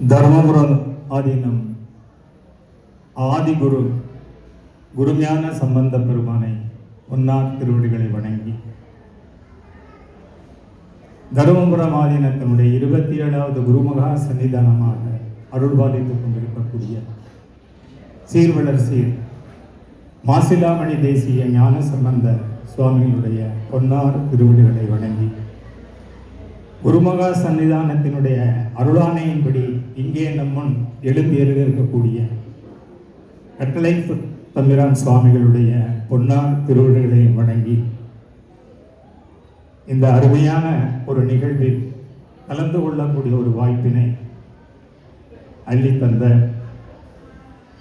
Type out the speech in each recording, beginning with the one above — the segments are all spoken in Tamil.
தர்மபுரம் ஆதீனம் ஆதிகுரு குருஞான சம்பந்த பெருமானை பொன்னார் திருவடிகளை வணங்கி தருமபுரம் ஆதீனத்தினுடைய 27வது குருமகா சன்னிதானமாக அருள்பாலித்துக் கொண்டிருக்கக்கூடிய சீர்வளர் சீர் மாசிலாமணி தேசிய ஞான சம்பந்த சுவாமிகளுடைய பொன்னார் திருவடிகளை வணங்கி குருமகா சன்னிதானத்தினுடைய அருளானையின்படி இங்கே நம்முன் எழுந்து இருக்கக்கூடிய கட்டளை தம்பிரான் சுவாமிகளுடைய பொன்னார் திருவடிகளை வணங்கி இந்த அருமையான ஒரு நிகழ்வில் கலந்து கொள்ளக்கூடிய ஒரு வாய்ப்பினை அள்ளித்தந்த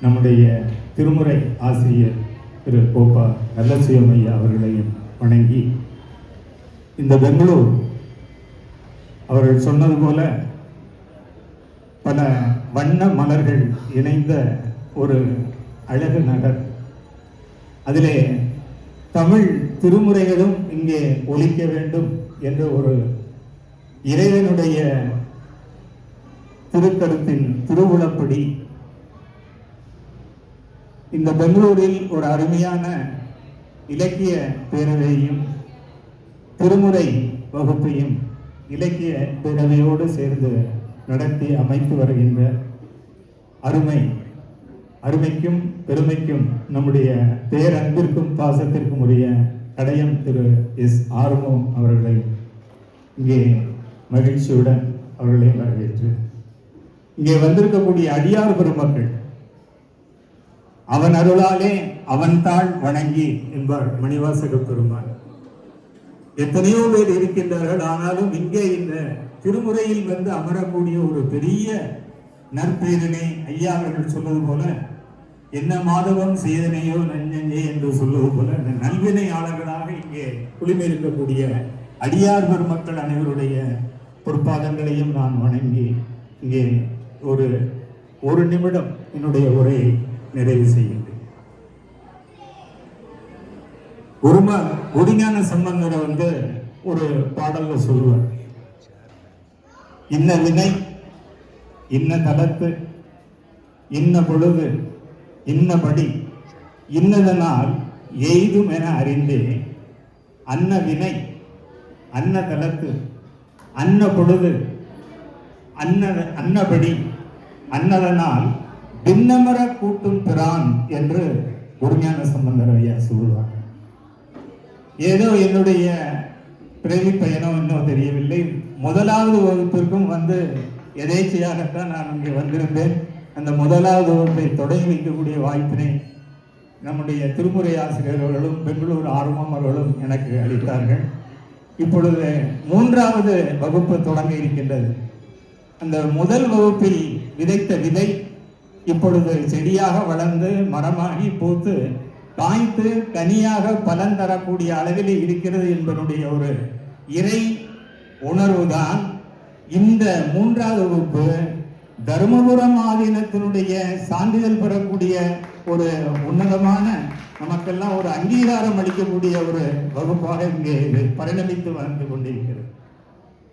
நம்முடைய திருமுறை ஆசிரியர் திரு கோப்பா நல்லசிவம் ஐயா அவர்களையும் வணங்கி இந்த பெங்களூர் அவர்கள் சொன்னது போல பல வண்ண மலர்கள் இணைந்த ஒரு அழகு நகர். அதிலே தமிழ் திருமுறைகளும் இங்கே ஒலிக்க வேண்டும் என்ற ஒரு இறைவனுடைய திருக்கருத்தின் திருவுளப்படி இந்த பெங்களூரில் ஒரு அருமையான இலக்கிய பேரவையையும் திருமுறை வகுப்பையும் இலக்கிய பேரவையோடு சேர்ந்து நடத்தி அமைத்து வருகின்ற அருமைக்கும் பெருமைக்கும் நம்முடைய பேரன்பிற்கும் பாசத்திற்கும் உரிய கடையம் திரு எஸ் ஆறுமுகம் அவர்களை இங்கே மகிழ்ச்சியுடன் அவர்களை வரவேற்று இங்கே வந்திருக்கக்கூடிய அடியார் பெருமக்கள் அவன் அருளாலே அவன் தாள் வணங்கி என்பார் மணிவாசக பெருமாள். எத்தனையோ பேர் இருக்கின்றார்கள். ஆனாலும் இங்கே இந்த திருமுறையில் வந்து அமரக்கூடிய ஒரு பெரிய நற்பேரனை ஐயா அவர்கள் சொல்வது போல என்ன மாதவம் செய்தனையோ நஞ்சே என்று சொல்வது போல இந்த நல்வினையாளர்களாக இங்கே குளிமிருக்கக்கூடிய அடியார் பெருமக்கள் அனைவருடைய பொற்பாதங்களையும் நான் வணங்கி இங்கே ஒரு நிமிடம் என்னுடைய உரையை நிறைவு செய்கின்றேன். குருஞான சம்பந்தரை வந்து ஒரு பாடல்ல சொல்லுவார், இன்ன வினை இன்ன தலத்து இன்ன பொழுது இன்னபடி இன்னதனால் எய்தும் என அறிந்தே அன்ன வினை அன்ன தலத்து அன்ன பொழுது அன்னபடி அன்னதனால் பின்னமர கூட்டும் பிரான் என்று குருஞான சம்பந்தர் ஐயா சொல்லுவார். ஏதோ என்னுடைய பிறவி பயணம் இன்னும் தெரியவில்லை. முதலாவது வகுப்பிற்கும் வந்து எதேச்சையாகத்தான் நான் இங்கே வந்திருந்தேன். அந்த முதலாவது வகுப்பை தொடங்கி வைக்கக்கூடிய வாய்ப்பினை நம்முடைய திருமுறை ஆசிரியர்களும் பெங்களூர் ஆர்வம் அவர்களும் எனக்கு அளித்தார்கள். இப்பொழுது 3வது வகுப்பு தொடங்க இருக்கின்றது. அந்த முதல் வகுப்பில் விதைத்த விதை இப்பொழுது செடியாக வளர்ந்து மரமாகி பூத்து காய்த்து கனியாக பலன் தரக்கூடிய அளவில் இருக்கிறது என்பதனுடைய ஒரு இறை உணர்வுதான் இந்த 3வது வகுப்பு தருமபுரம் ஆதீனத்தினுடைய சான்றிதழ் பெறக்கூடிய ஒரு உன்னதமான நமக்கெல்லாம் ஒரு அங்கீகாரம் அளிக்கக்கூடிய ஒரு வகுப்பாக இங்கே பரிணமித்து வந்து கொண்டிருக்கிறது.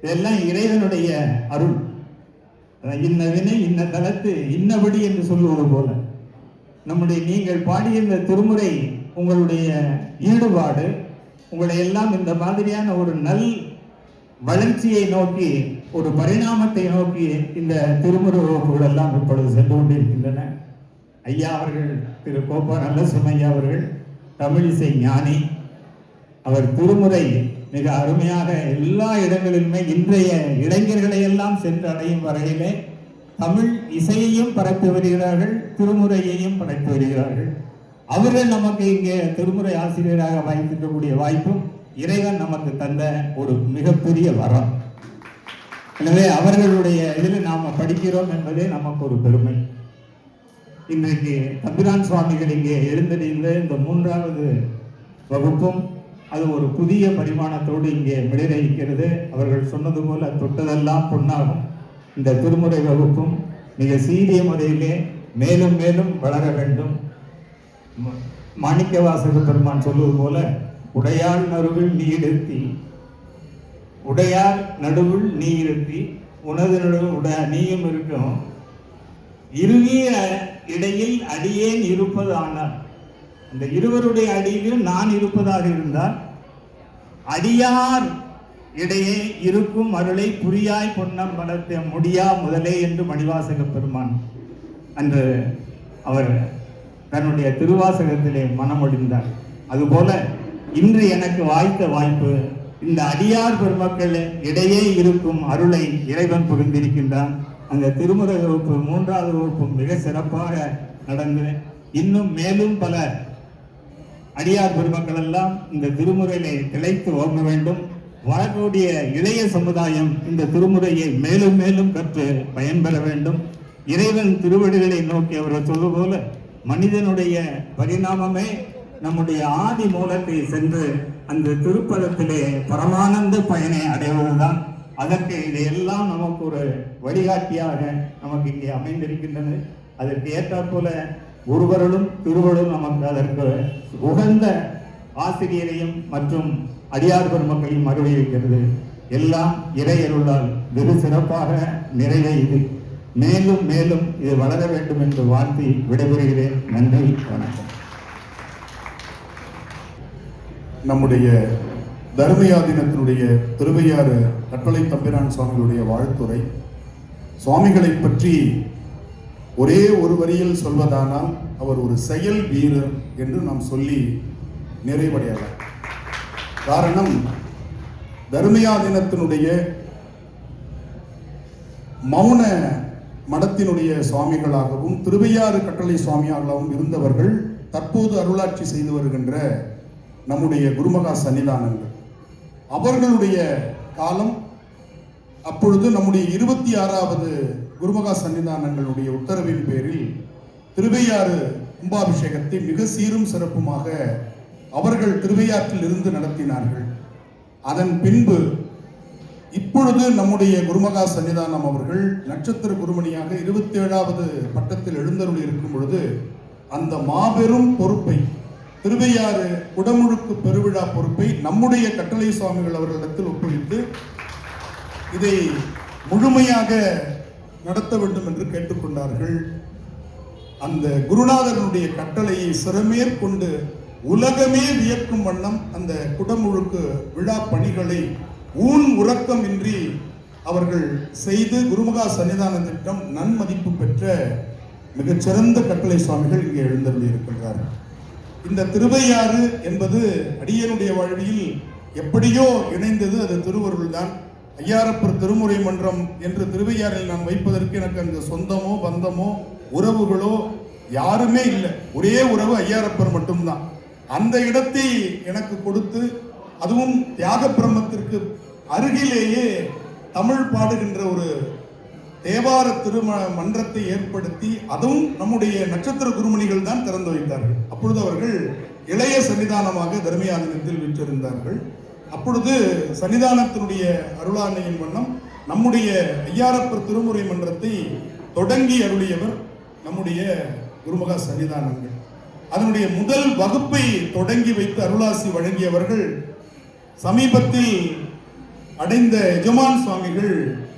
இதெல்லாம் இறைவனுடைய அருள். இன்ன வினை இன்ன தலத்து இன்னபடி என்று சொல்லுவது போல நம்முடைய நீங்கள் பாடிய இந்த திருமுறை உங்களுடைய ஈடுபாடு உங்களை எல்லாம் இந்த மாதிரியான ஒரு நல் வளர்ச்சியை நோக்கி ஒரு பரிணாமத்தை நோக்கி இந்த திருமுறை வகுப்புகள் எல்லாம் இப்பொழுது சென்று கொண்டிருக்கின்றன. ஐயா அவர்கள் திரு கோப்பா நல்லசிவம் ஐயா அவர்கள் தமிழிசை ஞானி. அவர் திருமுறை மிக அருமையாக எல்லா இடங்களிலுமே இன்றைய இளைஞர்களை எல்லாம் சென்று அடையும் வரையிலே தமிழ் இசையையும் பரப்பி வருகிறார்கள், திருமுறையையும் படைத்து வருகிறார்கள். அவர்கள் நமக்கு இங்கே திருமுறை ஆசிரியராக வாய்ப்பிக்கக்கூடிய வாய்ப்பும் இறைவன் நமக்கு தந்த ஒரு மிகப்பெரிய வரம். எனவே அவர்களுடைய இதில் நாம் படிக்கிறோம் என்பதே நமக்கு ஒரு பெருமை. இன்றைக்கு தம்பிரான் சுவாமிகள் இங்கே எழுந்தடைந்த இந்த 3வது வகுப்பும் அது ஒரு புதிய பரிமாணத்தோடு இங்கே மிளிரடிக்கிறது. அவர்கள் சொன்னது போல தொட்டதெல்லாம் பொன்னாகும். இந்த திருமுறை வகுப்பும் மிக சீரிய முறையிலே மேலும் மேலும் வளர வேண்டும். மாணிக்கவாசக பெருமான் சொல்வது போல உடையாள் நடுவில் நீ இருத்தி உனது நடுவில் நீயும் இருக்கும் இறுதிய இடையில் அடியேன் இருப்பது ஆனால், அந்த இருவருடைய அடியிலும் நான் இருப்பதாக இருந்தால், அடியார் இடையே இருக்கும் அருளை புரியாய் பொன்னம் வளர்த்த முடியா முதலே என்று மணிவாசக பெருமான் அன்று அவர் தன்னுடைய திருவாசகத்திலே மனமொழிந்தார். அதுபோல இன்று எனக்கு வாய்த்த வாய்ப்பு, இந்த அடியார் பெருமக்கள் இடையே இருக்கும் அருளை இறைவன் புரிந்திருக்கின்றான். அந்த திருமுறை வகுப்பு 3வது வகுப்பு மிக சிறப்பாக நடந்து, இன்னும் மேலும் பல அடியார் பெருமக்கள் எல்லாம் இந்த திருமுறையிலே திளைத்து ஓங்க வேண்டும். வரக்கூடிய இளைய சமுதாயம் இந்த திருமுறையை மேலும் மேலும் கற்று பயன்பெற வேண்டும். இறைவன் திருவடிகளை நோக்கி அவர் சொல்வது போல, மனிதனுடைய பரிணாமமே நம்முடைய ஆதி மூலத்தை சென்று அந்த திருப்பதத்திலே பரமானந்த பயனை அடைவதுதான். அதற்கு இதையெல்லாம் நமக்கு ஒரு வழிகாட்டியாக நமக்கு இங்கே அமைந்திருக்கின்றது. அதற்கு ஏற்றாற்போல குருவர்களும் திருவருளும் நமக்கு அதற்கு உகந்த ஆசிரியரையும் மற்றும் அடியார் பெருமக்களையும் அருளி வைக்கிறது. எல்லாம் இறையருளால் வெகு சிறப்பாக நிறைவேறி மேலும் மேலும் இது வளர வேண்டும் என்று வாழ்த்தி விடைபெறுகிறேன். நன்றி, வணக்கம். நம்முடைய தர்மயாதீனத்தினுடைய திருவையாறு கட்டளை தம்பிரான் சுவாமிகளுடைய வாழ்த்துரை, சுவாமிகளை பற்றி ஒரே ஒரு வரியில் சொல்வதானால் அவர் ஒரு செயல் வீரர் என்று நாம் சொல்லி நிறைவடையலாம். காரணம், தர்மயாதீனத்தினுடைய மௌன மடத்தினுடைய சுவாமிகளாகவும் திருவையாறு கட்டளை சுவாமியாகவும் இருந்தவர்கள் தற்போது அருளாட்சி செய்து வருகின்ற நம்முடைய குருமகா சன்னிதானங்கள். அவர்களுடைய காலம் அப்பொழுது நம்முடைய 26வது குருமகா சன்னிதானங்களுடைய உத்தரவின் பேரில் திருவையாறு கும்பாபிஷேகத்தை மிக சீரும் சிறப்புமாக அவர்கள் திருவையாற்றில் இருந்து நடத்தினார்கள். அதன் பின்பு இப்பொழுது நம்முடைய குருமகா சன்னிதானம் அவர்கள் நட்சத்திர குருமணியாக 27வது பட்டத்தில் எழுந்தருளி இருக்கும் பொழுது அந்த மாபெரும் பொறுப்பை, திருவையாறு குடமுழுக்கு பெருவிழா பொறுப்பை நம்முடைய கட்டளை சுவாமிகள் அவர்களிடத்தில் ஒப்புவித்து இதை முழுமையாக நடத்த வேண்டும் என்று கேட்டுக்கொண்டார்கள். அந்த குருநாதனுடைய கட்டளையை சிறமேற்கொண்டு உலகமே வியக்கும் வண்ணம் அந்த குடமுழுக்கு விழா பணிகளை ஊன் உறக்கம் இன்றி அவர்கள் செய்து குருமகா சன்னிதான திட்டம் நன்மதிப்பு பெற்ற மிகச்சிறந்த கட்டளை சுவாமிகள் இங்கே எழுந்தருளி இருக்கின்றார்கள். இந்த திருவையாறு என்பது அடியனுடைய வாழ்வில் எப்படியோ இணைந்தது. அது திருவருள் தான். ஐயாரப்பர் திருமுறை மன்றம் என்று திருவையாறில் நான் வைப்பதற்கு எனக்கு அங்கு சொந்தமோ பந்தமோ உறவுகளோ யாருமே இல்லை. ஒரே உறவு ஐயாரப்பர் மட்டும்தான். அந்த இடத்தை எனக்கு கொடுத்து, அதுவும் தியாக பிரம்மத்திற்கு அருகிலேயே தமிழ் பாடுகின்ற ஒரு தேவார மன்றத்தை ஏற்படுத்தி, அதுவும் நம்முடைய நட்சத்திர குருமணிகள் தான் திறந்து வைத்தார்கள். அப்பொழுது அவர்கள் இளைய சன்னிதானமாக தர்மயாதீனத்தில் விற்றிருந்தார்கள். அப்பொழுது சன்னிதானத்தினுடைய அருளாணையின் வண்ணம் நம்முடைய ஐயாரப்பர் திருமுறை மன்றத்தை தொடங்கி அருளியவர் நம்முடைய குருமகா சன்னிதானங்கள். அதனுடைய முதல் வகுப்பை தொடங்கி வைத்து அருளாசி வழங்கியவர்கள் சமீபத்தில் அடைந்த எஜமான் சுவாமிகள்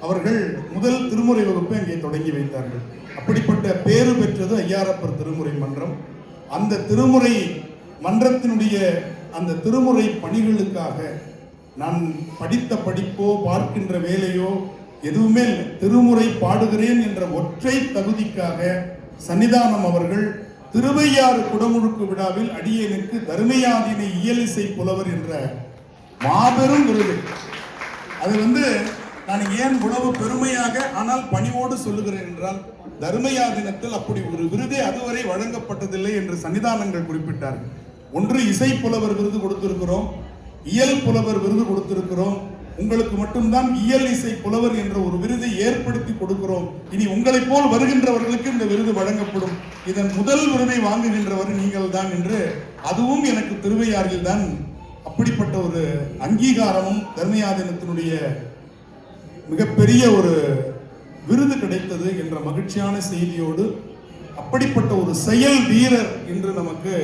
அவர்கள் முதல் திருமுறை வகுப்பை அங்கே தொடங்கி வைத்தார்கள். அப்படிப்பட்ட பேறு பெற்றது ஐயாரப்பர் திருமுறை மன்றம். அந்த திருமுறை மன்றத்தினுடைய அந்த திருமுறை பணிகளுக்காக நான் படித்த படிப்போ பார்க்கின்ற வேலையோ எதுவுமே இல்லை. திருமுறை பாடுகிறேன் என்ற ஒற்றை தகுதிக்காக சன்னிதானம் அவர்கள் திருவையாறு குடமுழுக்கு விழாவில் அடியேனுக்கு தர்மயாதீன இயலிசை புலவர் என்ற மாபெரும் விருது. அது நான் ஏன் உணவு பெருமையாக ஆனால் பணிவோடு சொல்லுகிறேன் என்றால், தர்மயாதீனத்தில் அப்படி ஒரு விருதே அதுவரை வழங்கப்பட்டதில்லை என்று சன்னிதானங்கள் குறிப்பிட்டார்கள். ஒன்று இசை புலவர் விருது கொடுத்திருக்கிறோம், இயல் புலவர் விருது கொடுத்திருக்கிறோம். உங்களுக்கு மட்டும்தான் இயல் இசை புலவர் என்ற ஒரு விருதை ஏற்படுத்தி கொடுக்கிறோம். இனி உங்களை போல் வருகின்றவர்களுக்கு இந்த விருது வழங்கப்படும். இதன் முதல் விருதை வாங்குகின்றவர் நீங்கள் தான் என்று, அதுவும் எனக்கு திருவையாறில் தான் அப்படிப்பட்ட ஒரு அங்கீகாரமும் தர்மயாதீனத்தினுடைய மிகப்பெரிய ஒரு விருது கிடைத்தது என்ற மகிழ்ச்சியான செய்தியோடு, அப்படிப்பட்ட ஒரு செயல் வீரர் இன்று நமக்கு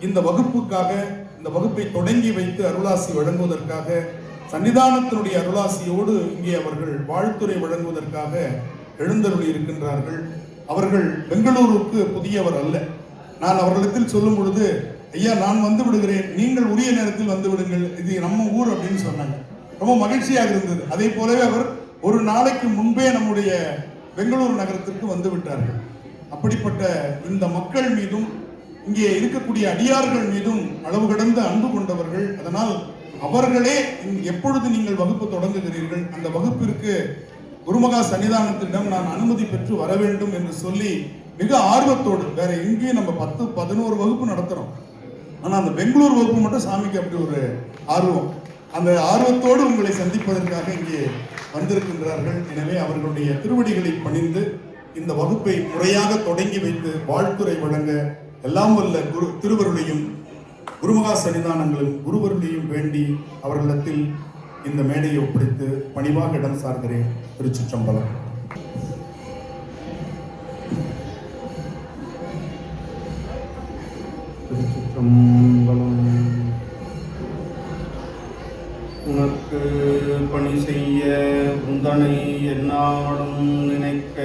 இந்த வகுப்புக்காக, இந்த வகுப்பை தொடங்கி வைத்து அருளாசி வழங்குவதற்காக, சன்னிதானத்தினுடைய அருளாசியோடு இங்கே அவர்கள் வாழ்த்துரை வழங்குவதற்காக எழுந்தருளி இருக்கின்றார்கள். அவர்கள் பெங்களூருக்கு புதியவர் அல்ல. நான் அவர்களிடத்தில் சொல்லும் பொழுது, ஐயா நான் வந்து விடுகிறேன், நீங்கள் உரிய நேரத்தில் வந்து விடுங்கள், இது நம்ம ஊர் அப்படின்னு சொன்னாங்க. ரொம்ப மகிழ்ச்சியாக இருந்தது. அதே போலவே அவர் ஒரு நாளைக்கு முன்பே நம்முடைய பெங்களூரு நகரத்திற்கு வந்து விட்டார்கள். அப்படிப்பட்ட இந்த மக்கள் மீதும் இங்கே இருக்கக்கூடிய அடியார்கள் மீதும் அளவு கடந்த அன்பு கொண்டவர்கள். அதனால் அவர்களே எப்பொழுது நீங்கள் வகுப்பு தொடங்குகிறீர்கள், அந்த வகுப்பிற்கு குருமகா சன்னிதானத்திடம் நான் அனுமதி பெற்று வர வேண்டும் என்று சொல்லி மிக ஆர்வத்தோடு, வேற எங்கேயும் நம்ம 10-11 வகுப்பு நடத்துறோம், ஆனா அந்த பெங்களூர் வகுப்பு மட்டும் சாமிக்கு அப்படி ஒரு ஆர்வம். அந்த ஆர்வத்தோடு உங்களை சந்திப்பதற்காக இங்கே வந்திருக்கின்றார்கள். எனவே அவர்களுடைய திருவடிகளை பணிந்து இந்த வகுப்பை முறையாக தொடங்கி வைத்து வாழ்த்துரை வழங்க எல்லாம் வல்ல திருவருளையும் குருமகா சன்னிதானங்களும் குருவருளையும் வேண்டி அவர்களிடத்தில் இந்த மேடையை ஒப்படைத்து பணிவாக இடம் சார்கிறேன். திருச்சிற்றம்பலம். திருச்சிற்றம்பலம். உனக்கு பணி செய்ய உந்தனை என்னாலும் நினைக்க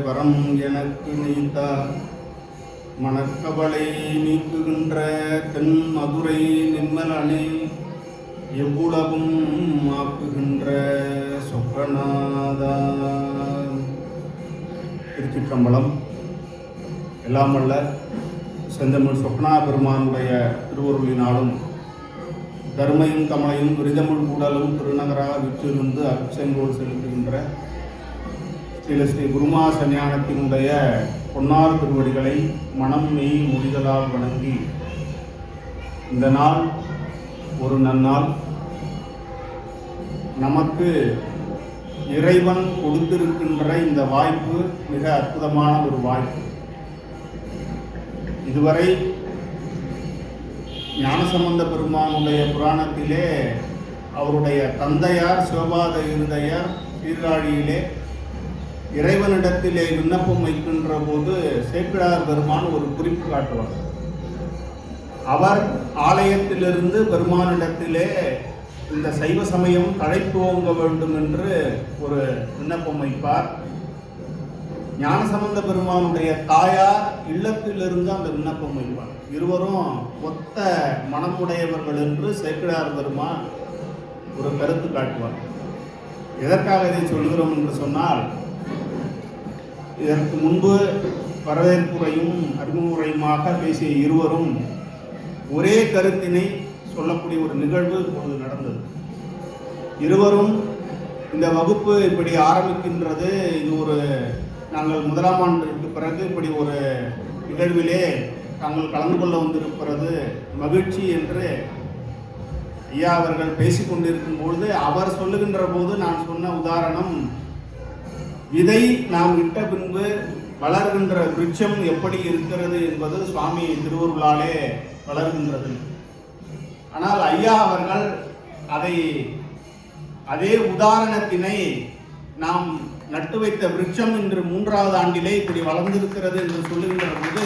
வரம் எனக்கு நீத்தா, மணக்கவலை நீக்குகின்ற தென் மதுரை நிம்மலனே, எவ்வுலகும் ஆக்குகின்ற சொக்கநாதா. திருச்சிற்றம்பலம். எல்லாம் வல்ல செந்தமிழ் சொக்கனா பெருமானுடைய திருவருளினாலும் தருமையும் கமலையும் விரிதமிழ் கூடலும் திருநகராக விற்றிருந்து அச்செங்கோல் செலுத்துகின்ற ஸ்ரீ குருமா சன்னியானத்தினுடைய பொன்னார் திருவடிகளை மனம் மெய் மொழிகளால் வணங்கி, இந்த நாள் ஒரு நன்னாள். நமக்கு இறைவன் கொடுத்திருக்கின்ற இந்த வாய்ப்பு மிக அற்புதமான ஒரு வாய்ப்பு. இதுவரை ஞானசம்பந்த பெருமானுடைய புராணத்திலே அவருடைய தந்தையார் சிவபாத இருதயர் சீர்காழியிலே இறைவனிடத்திலே விண்ணப்பம் வைக்கின்ற போது சேக்கிழார் பெருமான் ஒரு குறிப்பு காட்டுவார். அவர் ஆலயத்திலிருந்து பெருமானிடத்திலே இந்த சைவ சமயம் தழைத்துவங்க வேண்டும் என்று ஒரு விண்ணப்பம் வைப்பார். ஞானசம்பந்த பெருமானுடைய தாயார் இல்லத்திலிருந்து அந்த விண்ணப்பம் வைப்பார். இருவரும் ஒத்த மனமுடையவர்கள் என்று சேக்கிழார் பெருமான் ஒரு கருத்து காட்டுவார். எதற்காக இதை சொல்கிறோம் என்று சொன்னால், இதற்கு முன்பு வரவேற்புரையும் அறிமுறையுமாக பேசிய இருவரும் ஒரே கருத்தினை சொல்லக்கூடிய ஒரு நிகழ்வு இப்பொழுது நடந்தது. இருவரும் இந்த வகுப்பு இப்படி ஆரம்பிக்கின்றது, இது ஒரு நாங்கள் முதலாம் ஆண்டிற்கு பிறகு இப்படி ஒரு நிகழ்விலே தாங்கள் கலந்து கொள்ள வந்திருப்பது மகிழ்ச்சி என்று ஐயா அவர்கள் பேசிக்கொண்டிருக்கும் பொழுது அவர் சொல்லுகின்ற போது நான் சொன்ன உதாரணம், விதை நாம் இட்ட பின்பு வளர்கின்ற விருட்சம் எப்படி இருக்கிறது என்பது சுவாமி திருவருளாலே வளர்கின்றது. ஆனால் ஐயா அவர்கள் அதே உதாரணத்தினை நாம் நட்டு வைத்த விருட்சம் இன்று 3வது ஆண்டிலே இப்படி வளர்ந்திருக்கிறது என்று சொல்லுகின்ற போது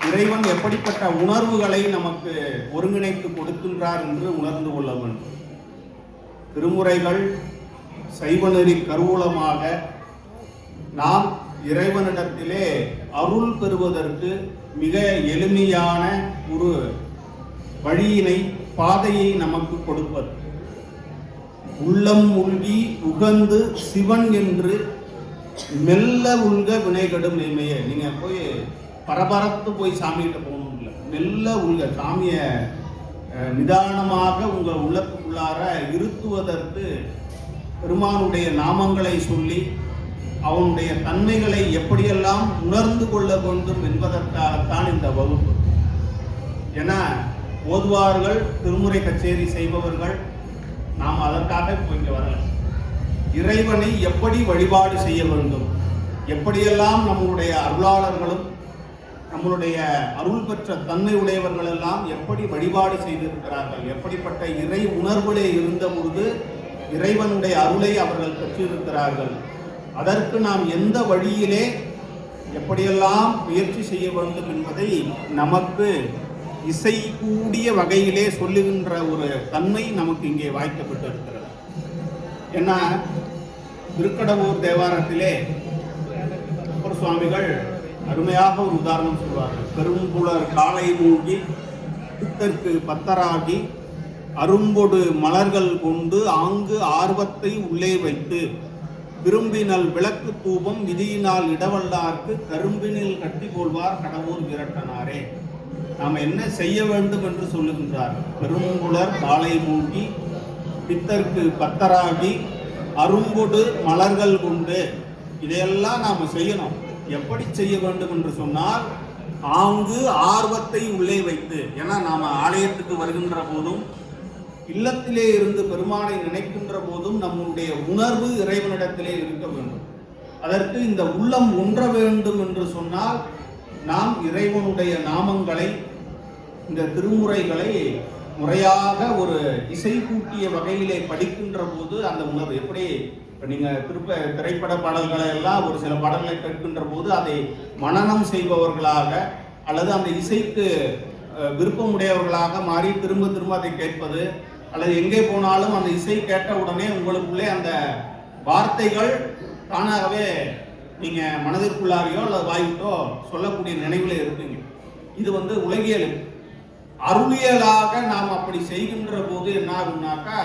இறைவன் எப்படிப்பட்ட உணர்வுகளை நமக்கு ஒருங்கிணைத்து கொடுக்கின்றார் என்று உணர்ந்து கொள்ள வேண்டும். திருமுறைகள் சைவநெறி கருவூலமாக நாம் இறைவனிடத்திலே அருள் பெறுவதற்கு மிக எளிமையான ஒரு வழியினை பாதையை நமக்கு கொடுப்பது. உள்ளம் மூழ்கி உகந்து சிவன் என்று மெல்ல உள்க வினைகடும் மெய்மையே. நீங்க போய் பரபரத்து போய் சாமிகிட்ட போகணும் இல்லை, மெல்ல உள்க சாமியை நிதானமாக உங்கள் உள்ளத்துக்குள்ளார இருத்துவதற்கு பெருமானுடைய நாமங்களை சொல்லி அவனுடைய தன்மைகளை எப்படியெல்லாம் உணர்ந்து கொள்ள வேண்டும் என்பதற்காகத்தான் இந்த வகுப்பு. என ஓதுவார்கள், திருமுறை கச்சேரி செய்பவர்கள், நாம் அதற்காக இங்கே வரல. இறைவனை எப்படி வழிபாடு செய்ய வேண்டும், எப்படியெல்லாம் நம்முடைய அருளாளர்களும் நம்மளுடைய அருள் பெற்ற தன்மை உடையவர்கள் எல்லாம் எப்படி வழிபாடு செய்திருக்கிறார்கள், எப்படிப்பட்ட இறை உணர்வுகளே இருந்த பொழுது இறைவனுடைய அருளை அவர்கள் பெற்றிருக்கிறார்கள், அதற்கு நாம் எந்த வழியிலே எப்படியெல்லாம் முயற்சி செய்ய வேண்டும் என்பதை நமக்கு இசை கூடிய வகையிலே சொல்லுகின்ற ஒரு தன்மை நமக்கு இங்கே வாய்க்கப்பட்டிருக்கிறது. ஏன்னா திருக்கடவுர் தேவாரத்திலே ஒரு சுவாமிகள் அருமையாக ஒரு உதாரணம் சொல்வார்கள். பெரும்புலர் காலை மூழ்கி பித்தற்கு பத்தராகி அரும்பொடு மலர்கள் கொண்டு ஆங்கு ஆர்வத்தை உள்ளே வைத்து விரும்பினல் விளக்கு தூபம் விதியினால் இடவல்லார்க்கு கரும்பினில் கட்டி கொள்வார் கடவுர் விரட்டனாரே. நாம் என்ன செய்ய வேண்டும் என்று சொல்லுகின்றார். பெரும்புலர் காலை மூழ்கி பித்தற்கு பத்தராகி அரும்பொடு மலர்கள் கொண்டு, இதையெல்லாம் நாம் செய்யணும். எப்படி செய்ய வேண்டும் என்று சொன்னால், ஆங்கு ஆர்வத்தை உள்ளே வைத்து. ஏன்னா நாம் ஆலயத்துக்கு வருகின்ற போதும் இல்லத்திலே இருந்து பெருமானை நினைக்கின்ற போதும் நம்முடைய உணர்வு இறைவனிடத்திலே இருக்க வேண்டும். அதற்கு இந்த உள்ளம் ஒன்ற வேண்டும் என்று சொன்னால் நாம் இறைவனுடைய நாமங்களை, இந்த திருமுறைகளை முறையாக ஒரு இசை கூட்டிய வகையிலே படிக்கின்ற போது அந்த உணர்வு எப்படி, இப்போ நீங்கள் திரைப்பட பாடல்களை எல்லாம் ஒரு சில பாடல்களை கேட்கின்ற போது அதை மனனம் செய்பவர்களாக அல்லது அந்த இசைக்கு விருப்பமுடையவர்களாக மாறி திரும்ப திரும்ப அதை கேட்பது, அல்லது எங்கே போனாலும் அந்த இசை கேட்ட உடனே உங்களுக்குள்ளே அந்த வார்த்தைகள் தானாகவே நீங்கள் மனதிற்குள்ளாரையோ அல்லது வாய்விட்டோ சொல்லக்கூடிய நினைவில் இருப்பீங்க. இது உலகியல். அருளியலாக நாம் அப்படி செய்கின்ற போது என்ன ஆகும்னாக்கா,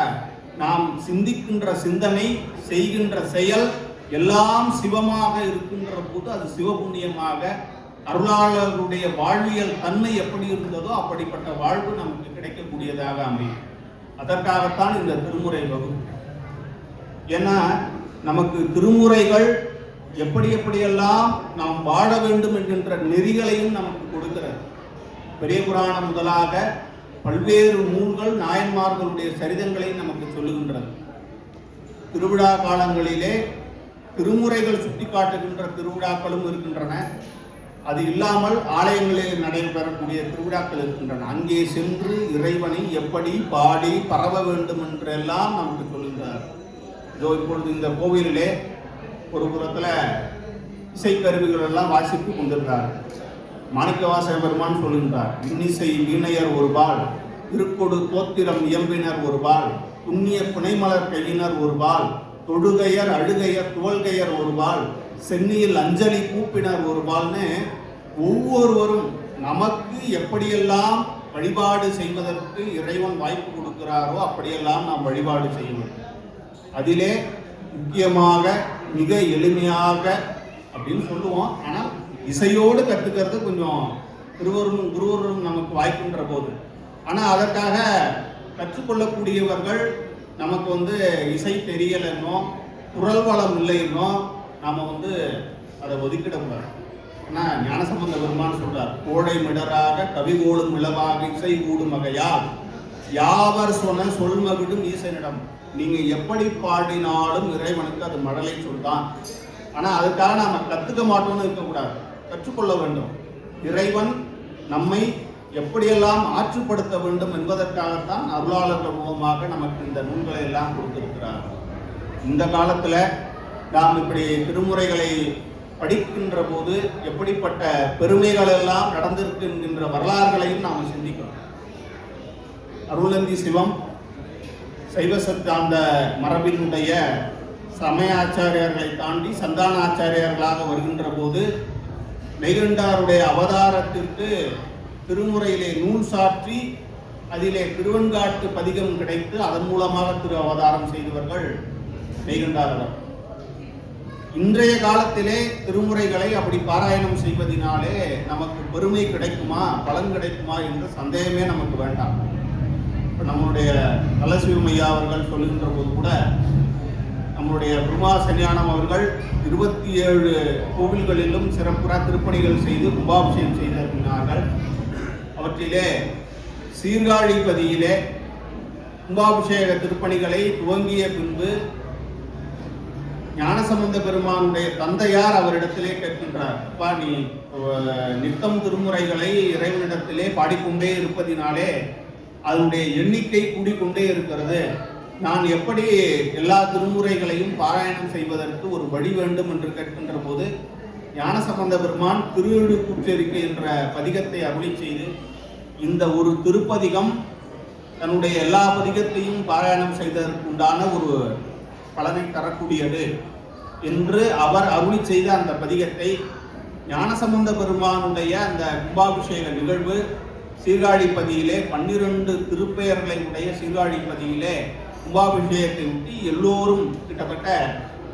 நாம் சிந்திக்கின்ற சிந்தனை, செய்கின்ற செயல் எல்லாம் சிவமாக இருக்கின்ற போது அது சிவபுண்ணியமாக, அருளாளர்களுடைய வாழ்வியல் தன்மை எப்படி இருந்ததோ அப்படிப்பட்ட வாழ்வு நமக்கு கிடைக்கக்கூடியதாக அமையும். அதற்காகத்தான் இந்த திருமுறை வகுப்பு. ஏன்னா நமக்கு திருமுறைகள் எப்படி எப்படியெல்லாம் நாம் வாழ வேண்டும் என்கின்ற நெறிகளையும் நமக்கு கொடுக்கிறது. பெரிய புராணம் முதலாக பல்வேறு நூல்கள் நாயன்மார்களுடைய சரிதங்களையும் நமக்கு சொல்லுகின்றது. திருவிழா காலங்களிலே திருமுறைகள் சுட்டிக்காட்டுகின்ற திருவிழாக்களும் இருக்கின்றன. அது இல்லாமல் ஆலயங்களில் நடைபெறக்கூடிய திருவிழாக்கள் இருக்கின்றன. அங்கே சென்று இறைவனை எப்படி பாடி பரவ வேண்டும் என்றெல்லாம் நமக்கு சொல்லுகிறார். இதோ இப்பொழுது இந்த கோவிலிலே ஒரு புறத்தில் இசைக்கருவிகள் எல்லாம் வாசித்து கொண்டிருந்தார். மாணிக்கவாசக பெருமான் சொல்லுகின்றார், இன்னிசை வீணையர் ஒருபால், திருக்கொடு தோத்திரம் இயம்பினர் ஒருபால், புண்ணிய புனைமலர் கையினர் ஒருபால், தொழுகையர் அழுகையர் துவல்கையர் ஒருபால், சென்னியில் அஞ்சலி கூப்பினர் ஒருபால்னு ஒவ்வொருவரும் நமக்கு எப்படியெல்லாம் வழிபாடு செய்வதற்கு இறைவன் வாய்ப்பு கொடுக்கிறாரோ அப்படியெல்லாம் நாம் வழிபாடு செய்யணும். அதிலே முக்கியமாக மிக எளிமையாக அப்படின்னு சொல்லுவோம், ஆனால் இசையோடு கற்றுக்கிறது கொஞ்சம் குருவரும் நமக்கு வாய்க்கின்ற போது. ஆனால் அதற்காக கற்றுக்கொள்ளக்கூடியவர்கள் நமக்கு இசை தெரியலைன்னோ குரல் வளம் இல்லைன்னோ நாம் அதை ஒதுக்கிடக்கூடாது. ஆனால் ஞானசம்பந்த பெருமான் சொல்றார், கோடை மிடராக கவி கோடும் இளவாக இசை கூடும் வகையால் யாவர் சொன்ன சொல்மகிடும் ஈசனிடம். நீங்க எப்படி பாடினாலும் இறைவனுக்கு அது மழலை சொல்தான். ஆனால் அதுக்காக நாம் கற்றுக்க மாட்டோம்னு இருக்கக்கூடாது, கற்றுக்கொள்ள வேண்டும். இறைவன் நம்மை எப்படியெல்லாம் ஆற்றுப்படுத்த வேண்டும் என்பதற்காகத்தான் அருளாளர்கள் மூலமாக நமக்கு இந்த நூல்களை எல்லாம் கொடுத்திருக்கிறார். இந்த காலத்தில் நாம் இப்படி திருமுறைகளை படிக்கின்ற போது எப்படிப்பட்ட பெருமைகள் எல்லாம் நடந்திருக்கு என்கின்ற வரலாறுகளையும் நாம் சிந்திக்கிறோம். அருளந்தி சிவம் சைவ சித்தாந்த மரபினுடைய சமய ஆச்சாரியர்களை தாண்டி சந்தான ஆச்சாரியர்களாக வருகின்ற போது மெய்கண்டாருடைய அவதாரத்திற்கு திருமுறையிலே நூல் சாற்றி அதிலே திருவெண்காட்டு பதிகம் கிடைத்து அதன் மூலமாக திரு அவதாரம் செய்தவர்கள் மெய்கண்டாரவர். இன்றைய காலத்திலே திருமுறைகளை அப்படி பாராயணம் செய்வதனாலே நமக்கு பெருமை கிடைக்குமா, பலன் கிடைக்குமா என்ற சந்தேகமே நமக்கு வேண்டாம். இப்போ நம்முடைய கலசிவமையா அவர்கள் சொல்லுகின்ற போது கூட நம்முடைய குருமா சன்னியானம் அவர்கள் 27 கோவில்களிலும் சிறப்புற திருப்பணிகள் செய்து கும்பாபிஷேகம் செய்திருக்கிறார்கள். அவற்றிலே சீர்காழிப்பதியிலே கும்பாபிஷேக திருப்பணிகளை துவங்கிய பின்பு ஞானசம்பந்த பெருமானுடைய தந்தையார் அவரிடத்திலே கேட்கின்றார், அப்பா நீ நித்தம் திருமுறைகளை இறைவனிடத்திலே பாடிக்கொண்டே இருப்பதினாலே அதனுடைய எண்ணிக்கை கூடிக்கொண்டே இருக்கிறது. நான் எப்படி எல்லா திருமுறைகளையும் பாராயணம் செய்வதற்கு ஒரு வழி வேண்டும் என்று கேட்கின்ற போது ஞானசம்பந்த பெருமான் திருவிழுக்குச்சேரிக்கை என்ற பதிகத்தை அருளி செய்து, இந்த ஒரு திருப்பதிகம் தன்னுடைய எல்லா பதிகத்தையும் பாராயணம் செய்ததற்கு உண்டான ஒரு பலனை தரக்கூடியது என்று அவர் அருளி செய்த அந்த பதிகத்தை ஞானசம்பந்த பெருமானுடைய அந்த கும்பாபிஷேக நிகழ்வு சீர்காழிப்பதியிலே 12 திருப்பெயர்களை உடைய சீர்காழிப்பதியிலே கும்பாபிஷேகத்தை ஒட்டி எல்லோரும் கிட்டத்தட்ட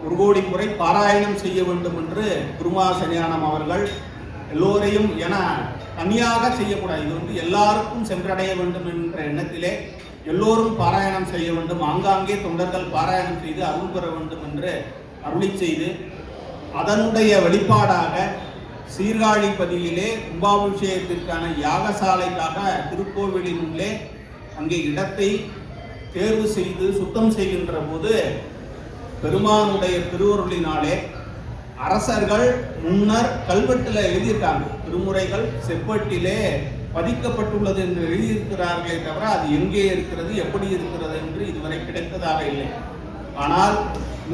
1 கோடி முறை பாராயணம் செய்ய வேண்டும் என்று குருமாசனியானம் அவர்கள் எல்லோரையும் என தனியாக செய்யக்கூடாது, இது வந்து எல்லாருக்கும் சென்றடைய வேண்டும் என்ற எண்ணத்திலே எல்லோரும் பாராயணம் செய்ய வேண்டும், ஆங்காங்கே தொண்டர்கள் பாராயணம் செய்து அருள் பெற வேண்டும் என்று அருளி செய்து அதனுடைய வெளிப்பாடாக சீர்காழிப்பதியிலே கும்பாபிஷேகத்திற்கான யாகசாலைக்காக திருக்கோவிலின் உள்ளே அங்கே இடத்தை தேர்வு செய்து சுத்தம் செய்கின்ற போது பெருமானுடைய திருவருளினாலே அரசர்கள் முன்னர் கல்வெட்டில் எழுதியிருக்காங்க, திருமுறைகள் செப்பேட்டிலே பதிக்கப்பட்டுள்ளது என்று எழுதியிருக்கிறார்களே தவிர அது எங்கே இருக்கிறது எப்படி இருக்கிறது என்று இதுவரை கிடைத்ததாக இல்லை. ஆனால்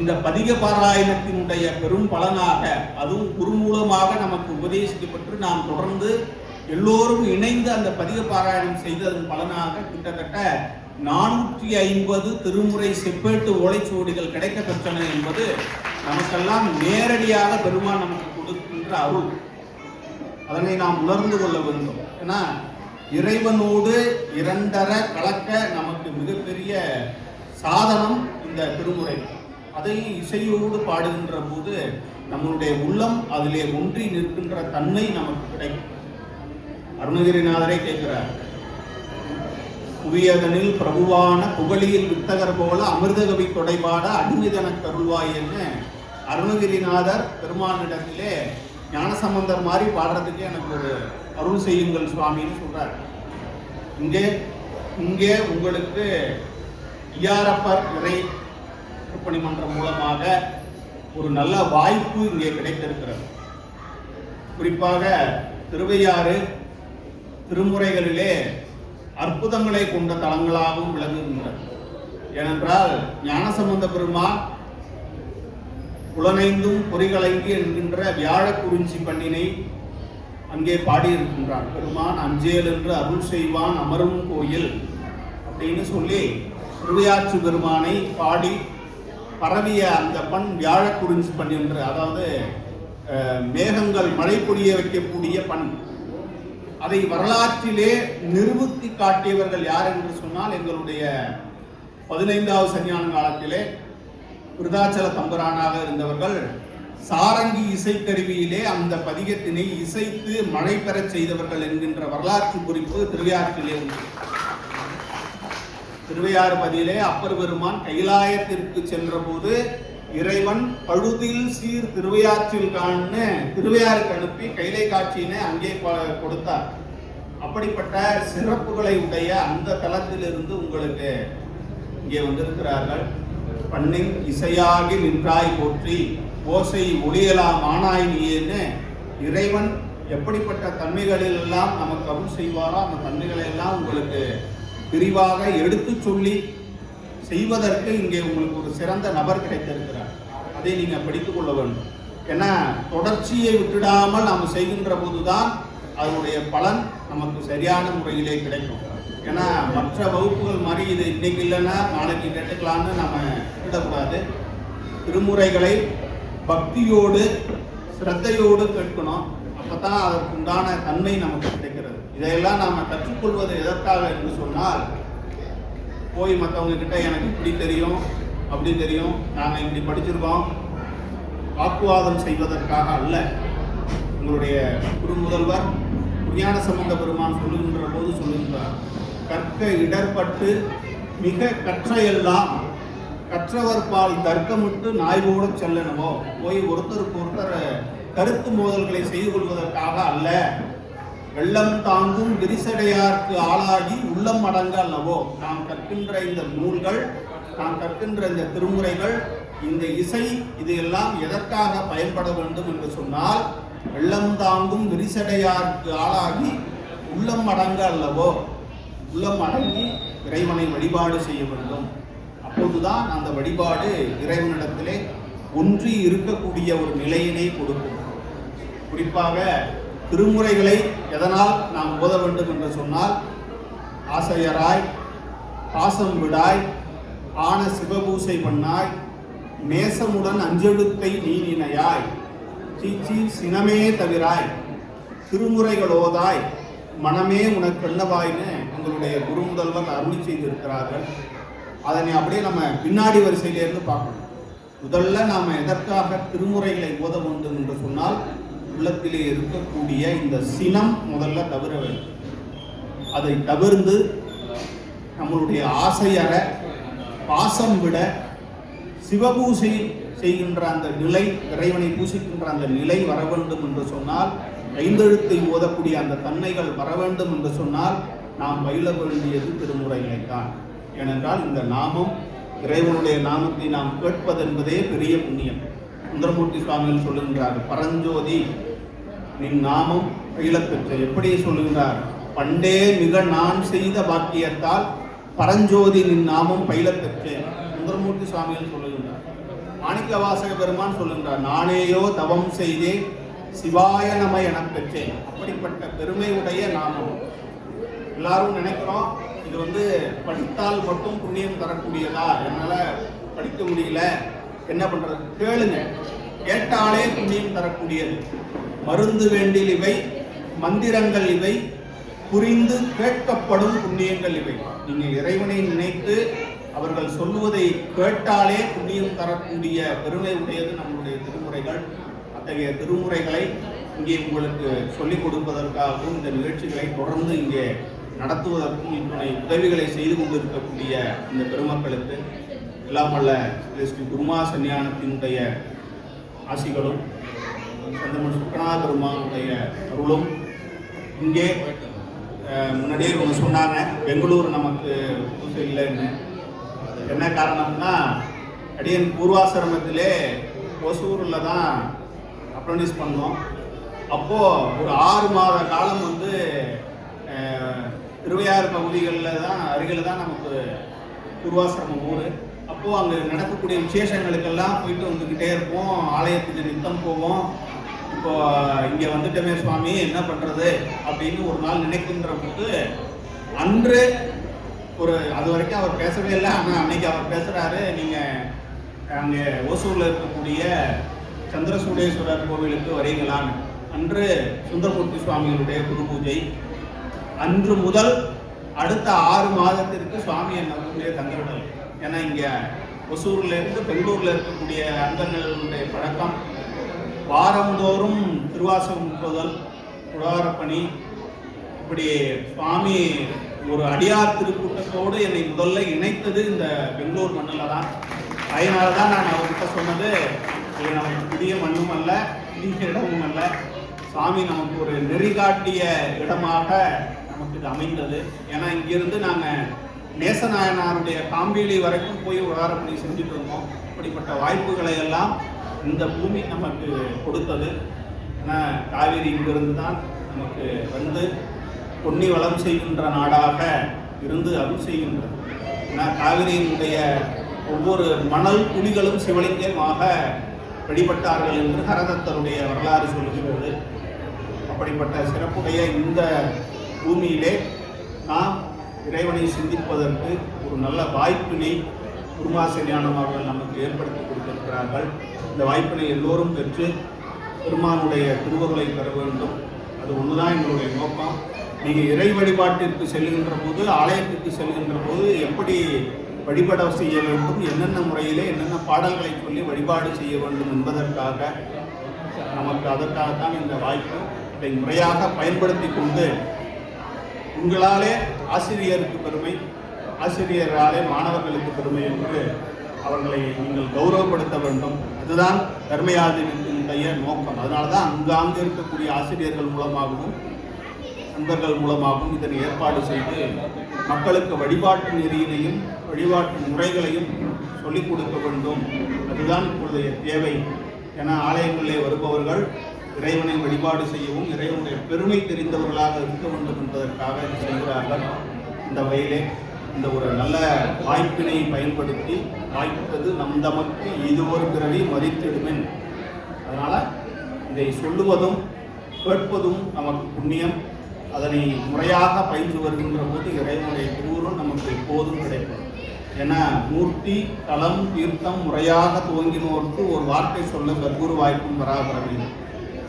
இந்த பதிக பாராயணத்தினுடைய பெரும் பலனாக அதுவும் குரு மூலமாக நமக்கு உபதேசிக்கப்பட்டு நாம் தொடர்ந்து எல்லோரும் இணைந்து அந்த பதிக பாராயணம் செய்ததன் பலனாக கிட்டத்தட்ட 450 திருமுறை செப்பேட்டு ஓலைச்சுவடிகள் கிடைக்க பெற்றன என்பது நமக்கெல்லாம் நேரடியாக பெருமான் நமக்கு கொடுக்கின்ற அருள். அதனை நாம் உணர்ந்து கொள்ள வேண்டும். ஏன்னா இறைவனோடு இரண்டர கலக்க நமக்கு மிகப்பெரிய சாதனம் இந்த திருமுறை. அதை இசையோடு பாடுகின்ற போது நம்மளுடைய உள்ளம் அதிலே ஒன்றி நிற்கின்ற தன்மை நமக்கு கிடைக்கும். அருணகிரிநாதரே கேட்கிறார், புவியதனில் பிரபுவான புகழியில் வித்தகர் போல அமிர்தகவி தொடைபாட அடிமைதன கருள்வாய் என்று அருணகிரிநாதர் பெருமானிடத்திலே ஞானசம்பந்தர் மாதிரி பாடுறதுக்கு எனக்கு ஒரு அருள் செய்யுங்கள் சுவாமின்னு சொல்றார். இங்கே உங்களுக்கு ஐயாரப்பர் இறை திருப்பணி மன்றம் மூலமாக ஒரு நல்ல வாய்ப்பு இங்கே கிடைத்திருக்கிறது. குறிப்பாக திருவையாறு திருமுறைகளிலே அற்புதங்களை கொண்ட தலங்களாகவும் விளங்குகின்றது. ஏனென்றால் ஞானசம்பந்த பெருமான் புலனைந்தும் பொறிகலங்கி என்கின்ற வியாழ குறிஞ்சி பண்ணினை அங்கே பாடியிருக்கின்றான். பெருமான் அஞ்சேல் என்று அருள் செய்வான் அமரும் கோயில் அப்படின்னு சொல்லி திருவையாற்று பெருமானை பாடி பரவிய அந்த பண் வியாழ குறிஞ்சி பண் என்று, அதாவது மேகங்கள் மழை பொழிய வைக்கக்கூடிய பண். அதை வரலாற்றிலே நிரூபித்து காட்டியவர்கள் யார் என்று சொன்னால் எங்களுடைய 15வது சன்னியான காலத்திலே விருதாச்சல தம்பரானாக இருந்தவர்கள் சாரங்கி இசைக்கருவியிலே அந்த பதிகத்தினை இசைத்து மழை பெறச் செய்தவர்கள் என்கின்ற வரலாற்று குறிப்பு திருவையாற்றிலே உண்டு. திருவையாறு பதியிலே அப்பர் பெருமான் கைலாயத்திற்கு சென்ற போது இறைவன் பழுதில் சீர் திருவையாற்றில் காணு திருவையாருக்கு அனுப்பி கைலை காட்சியினை அங்கே கொடுத்தார். அப்படிப்பட்ட சிறப்புகளை உடைய அந்த தலத்திலிருந்து உங்களுக்கு இங்கே வந்திருக்கிறார்கள். பண்ணின் இசையாகி நின்றாய் போற்றி ஓசை ஒளியலாம் ஆனாய் நீன்னு இறைவன் எப்படிப்பட்ட தன்மைகளில் எல்லாம் நமக்கு அருள் செய்வாரோ அந்த தன்மைகளை எல்லாம் உங்களுக்கு விரிவாக எடுத்து சொல்லி செய்வதற்கு இங்கே உங்களுக்கு ஒரு சிறந்த நபர் கிடைத்திருக்கிறார். அதை நீங்க படித்துக் கொள்ள வேண்டும். ஏன்னா தொடர்ச்சியை விட்டுடாமல் நாம் செய்கின்ற போதுதான் அதனுடைய பலன் நமக்கு சரியான முறையிலே கிடைக்கும். ஏன்னா மற்ற வகுப்புகள் மாதிரி இது இன்னைக்கு இல்லைன்னா நாளைக்கு கேட்டுக்கலான்னு நம்ம விடக்கூடாது. திருமுறைகளை பக்தியோடு சிரத்தையோடு கேட்கணும். அப்பதான் அதற்குண்டான தன்மை நமக்கு கிடைக்கிறது. இதையெல்லாம் நாம் கற்றுக்கொள்வது எதற்காக என்று சொன்னால், போய் மற்றவங்க கிட்ட எனக்கு இப்படி தெரியும் அப்படி தெரியும் நாங்கள் இப்படி படிச்சிருக்கோம் வாக்குவாதம் செய்வதற்காக அல்ல. உங்களுடைய குரு முதல்வர் ஞானசம்பந்த பெருமான் சொல்லுகின்ற போது சொல்லுகின்றார், கற்க இடர்பட்டு மிக கற்ற எல்லாம் கற்றவர் பால் தர்க்கமிட்டு நாய்வோட செல்லணுமோ. போய் ஒருத்தருக்கு ஒருத்தர் கருத்து மோதல்களை செய்து கொள்வதற்காக அல்ல. வெள்ளம் தாங்கும் விரிசடையார்க்கு ஆளாகி உள்ளம் அடங்க அல்லவோ. நாம் கற்கின்ற இந்த நூல்கள், நாம் கற்கின்ற இந்த திருமுறைகள், இந்த இசை, இது எல்லாம் எதற்காக பயன்பட வேண்டும் என்று சொன்னால், வெள்ளம் தாங்கும் விரிசடையார்க்கு ஆளாகி உள்ளம் அடங்க அல்லவோ. உள்ளம் அடங்கி இறைவனை வழிபாடு செய்ய வேண்டும். அப்போதுதான் அந்த வழிபாடு இறைவனிடத்திலே ஒன்றி இருக்கக்கூடிய ஒரு நிலையினை கொடுக்கும். குறிப்பாக திருமுறைகளை எதனால் நாம் ஓத வேண்டும் என்று சொன்னால், ஆசையராய் பாசம் விடாய் ஆன சிவபூசை பண்ணாய் நேசமுடன் அஞ்செழுத்தை நீ நினையாய் சீச்சி சினமே தவிராய் திருமுறைகளோதாய் மனமே உனக்கு என்னவாய்னு எங்களுடைய குரு முதல்வர் அருளி செய்திருக்கிறார்கள். அதனை அப்படியே நம்ம பின்னாடி வரிசையிலிருந்து பார்க்கணும். முதல்ல நாம் எதற்காக திருமுறைகளை ஓத வேண்டும் என்று சொன்னால், உள்ளத்திலே இருக்கக்கூடிய இந்த சினம் முதல்ல தவிர வேண்டும். அதை தவிர்த்து நம்மளுடைய ஆசையற பாசம் விட சிவபூசை செய்கின்ற அந்த நிலை, இறைவனை பூசிக்கின்ற அந்த நிலை வர வேண்டும் என்று சொன்னால், ஐந்தெழுத்தை ஓதக்கூடிய அந்த தன்மைகள் வர வேண்டும் என்று சொன்னால் நாம் பயில வேண்டியது திருமுறைகளைத்தான். ஏனென்றால் இந்த நாமம், இறைவனுடைய நாமத்தை நாம் கேட்பது என்பதே பெரிய புண்ணியம். சுந்தரமூர்த்தி சுவாமிகள் சொல்லுகின்றார், பரஞ்சோதி நின் நாமம் பயிலப்பெற்ற. எப்படி சொல்லுகின்றார்? பண்டே மிக நான் செய்த பாக்கியத்தால் பரஞ்சோதி நின் நாமம் பயிலப்பெற்றேன். சுந்தரமூர்த்தி சுவாமிகள் சொல்லுகின்றார். மாணிக்க வாசக பெருமான் சொல்லுகின்றார், நானேயோ தவம் செய்தேன் சிவாய நம எனப் பெற்றேன். அப்படிப்பட்ட பெருமை உடைய நாமம். எல்லாரும் நினைக்கிறோம் இது படித்தால் மட்டும் புண்ணியம் தரக்கூடியதா, என்னால படிக்க முடியல, என்ன பண்றது? கேளுங்க, கேட்டாலே புண்ணியம் தரக்கூடியது. மருந்து வேண்டில் இவை, மந்திரங்கள் இவை, புரிந்து கேட்கப்படும் புண்ணியங்கள் இவை. நீங்க இறைவனை நினைத்து அவர்கள் சொல்லுவதை கேட்டாலே புண்ணியம் தரக்கூடிய பெருமை உடையது நம்முடைய திருமுறைகள். அத்தகைய திருமுறைகளை இங்கே உங்களுக்கு சொல்லிக் கொடுப்பதற்காகவும் இந்த நிகழ்ச்சிகளை தொடர்ந்து இங்கே நடத்துவதற்கும் இத்துணை உதவிகளை செய்து கொண்டிருக்கக்கூடிய இந்த பெருமக்களுக்கு எல்லாம் வல்ல ஸ்ரீ குருமா சன்னியானத்தினுடைய ஆசிகளும் சந்தமன் சுக்கநாத பெருமானுடைய அருளும். இங்கே முன்னாடியே ஒன்று சொன்னாங்க, பெங்களூர் நமக்கு புதுசு இல்லைன்னு. என்ன காரணம்னா, அடியன் பூர்வாசிரமத்திலே ஒசூரில் தான் அப்ரண்டிஸ் பண்ணோம். அப்போது ஒரு 6 மாத காலம் திருவையாறு பகுதிகளில் தான், அருகில் தான் நமக்கு பூர்வாசிரமம் ஊர். அப்போது அங்கே நடக்கக்கூடிய விசேஷங்களுக்கெல்லாம் போயிட்டு வந்துக்கிட்டே இருப்போம். ஆலயத்துக்கு நித்தம் போவோம். இப்போ இங்கே வந்துட்டமே சுவாமி என்ன பண்ணுறது அப்படின்னு ஒரு நாள் நினைக்கின்ற போது, அன்று அது வரைக்கும் அவர் பேசவே இல்லை. ஆனால் அன்னைக்கு அவர் பேசுகிறாரு, நீங்கள் அங்கே ஓசூரில் இருக்கக்கூடிய சந்திரசூடேஸ்வரர் கோவிலுக்கு வரீங்களான்னு. அன்று சுந்தரமூர்த்தி சுவாமிகளுடைய குரு பூஜை. அன்று முதல் அடுத்த 6 மாதத்திற்கு சுவாமி என்னுடைய தங்கவிடல். ஏன்னா இங்கே ஒசூர்லேருந்து பெங்களூரில் இருக்கக்கூடிய அங்கங்களுடைய பழக்கம் வாரந்தோறும் திருவாசகம் முற்றுதல், குடாரப்பணி, இப்படி சுவாமி ஒரு அடியார் திருக்கூட்டத்தோடு என்னை முதல்ல இணைத்தது இந்த பெங்களூர் மண்ணில் தான். அதனால தான் நான் அவர்கிட்ட சொன்னது, இது நமக்கு புதிய மண்ணும் அல்ல, புதிய இடமும் அல்ல, சாமி நமக்கு ஒரு நெறிகாட்டிய இடமாக நமக்கு இது அமைந்தது. ஏன்னா இங்கிருந்து நாங்கள் நேசநாயனாருடைய காம்பீளி வரைக்கும் போய் உதாரணப்படி செஞ்சுட்டு இருந்தோம். அப்படிப்பட்ட வாய்ப்புகளை எல்லாம் இந்த பூமி நமக்கு கொடுத்தது. ஏன்னா காவிரி இங்கிருந்து தான் நமக்கு பொன்னி வளம் செய்கின்ற நாடாக இருந்து அருள் செய்கின்றது. ஏன்னா காவிரியினுடைய ஒவ்வொரு மணல் துளிகளும் சிவலிங்கமாக வழிபட்டார்கள் என்று ஹரதத்தருடைய வரலாறு சொல்கிறது. அப்படிப்பட்ட சிறப்புடைய இந்த பூமியிலே நாம் இறைவனை சிந்திப்பதற்கு ஒரு நல்ல வாய்ப்பினை குருமாசனியானம் அவர்கள் நமக்கு ஏற்படுத்தி கொடுத்திருக்கிறார்கள். இந்த வாய்ப்பினை எல்லோரும் பெற்று பெருமானுடைய திருவருளை பெற வேண்டும். அது ஒன்றுதான் எங்களுடைய நோக்கம். நீங்கள் இறை வழிபாட்டிற்கு செல்கின்ற போது, ஆலயத்திற்கு செல்கின்ற போது எப்படி வழிபட செய்ய வேண்டும், என்னென்ன முறையிலே என்னென்ன பாடல்களை சொல்லி வழிபாடு செய்ய வேண்டும் என்பதற்காக நமக்கு அதற்காகத்தான் இந்த வாய்ப்பு. இதை முறையாக பயன்படுத்தி கொண்டு உங்களாலே ஆசிரியருக்கு பெருமை, ஆசிரியராலே மாணவர்களுக்கு பெருமை என்று அவர்களை நீங்கள் கௌரவப்படுத்த வேண்டும். அதுதான் தர்மயாதினுடைய நோக்கம். அதனால தான் அங்காங்கு இருக்கக்கூடிய ஆசிரியர்கள் மூலமாகவும் நண்பர்கள் மூலமாகவும் இதனை ஏற்பாடு செய்து மக்களுக்கு வழிபாட்டு நெறியினையும் வழிபாட்டு முறைகளையும் சொல்லிக் கொடுக்க வேண்டும். அதுதான் இப்பொழுதைய தேவை. என ஆலயங்களிலே வருபவர்கள் இறைவனை வழிபாடு செய்யவும் இறைவனுடைய பெருமை தெரிந்தவர்களாக இருக்க வேண்டும் என்பதற்காக இது செய்கிறார்கள். இந்த வகையிலே இந்த ஒரு நல்ல வாய்ப்பினை பயன்படுத்தி, வாய்ப்பது நம் தமக்கு இது ஒரு பிறவி மதித்திடுமென். அதனால் இதை சொல்லுவதும் கேட்பதும் நமக்கு புண்ணியம். அதனை முறையாக பயின்று வருகின்ற போது இறைவனுடைய திருவுருள் நமக்கு எப்போதும் கிடைக்கும். ஏன்னா மூர்த்தி தலம் தீர்த்தம் முறையாக துவங்கினோருக்கு ஒரு வார்த்தை சொல்ல சத்குரு வாய்ப்பும் பராபரவில்லை.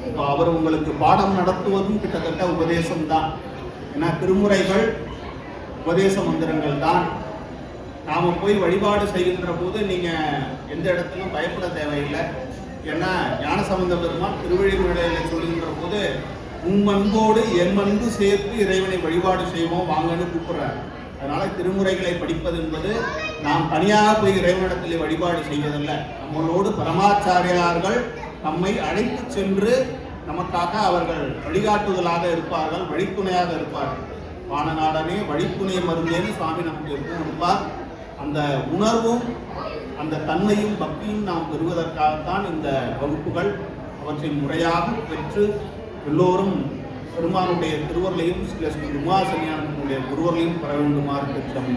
இப்போ அவர் உங்களுக்கு பாடம் நடத்துவதும் கிட்டத்தட்ட உபதேசம் தான். ஏன்னா திருமுறைகள் உபதேச மந்திரங்கள் தான். நாம போய் வழிபாடு செய்கின்ற போது நீங்க எந்த இடத்திலும் பயப்பட தேவையில்லை. ஏன்னா ஞானசம்பந்த பெருமான் திருவழிமலையில சொல்லுகின்ற போது உம்மன்போடு என் அன்பு சேர்த்து இறைவனை வழிபாடு செய்வோம் வாங்கன்னு கூப்பிடுறார். அதனால திருமுறைகளை படிப்பது என்பது நாம் தனியாக போய் இறைவனிடத்தில் வழிபாடு செய்வதில்லை. நம்மளோடு பரமாச்சாரியார்கள் நம்மை அழைத்து சென்று நமக்காக அவர்கள் வழிகாட்டுதலாக இருப்பார்கள், வழித்துணையாக இருப்பார்கள். வானநாடனே வழித்துணை மருந்தேன்னு சுவாமி நமக்கு எப்பவும் இருப்பார். அந்த உணர்வும் அந்த தன்மையும் பக்தியும் நாம் பெறுவதற்காகத்தான் இந்த வகுப்புகள். அவற்றை முறையாக பெற்று எல்லோரும் பெருமானுடைய திருவருளையும் ஸ்ரீ உமா சன்னியானத்தினுடைய குருவர்களையும் பெற வேண்டுமாறு பெற்றோம்.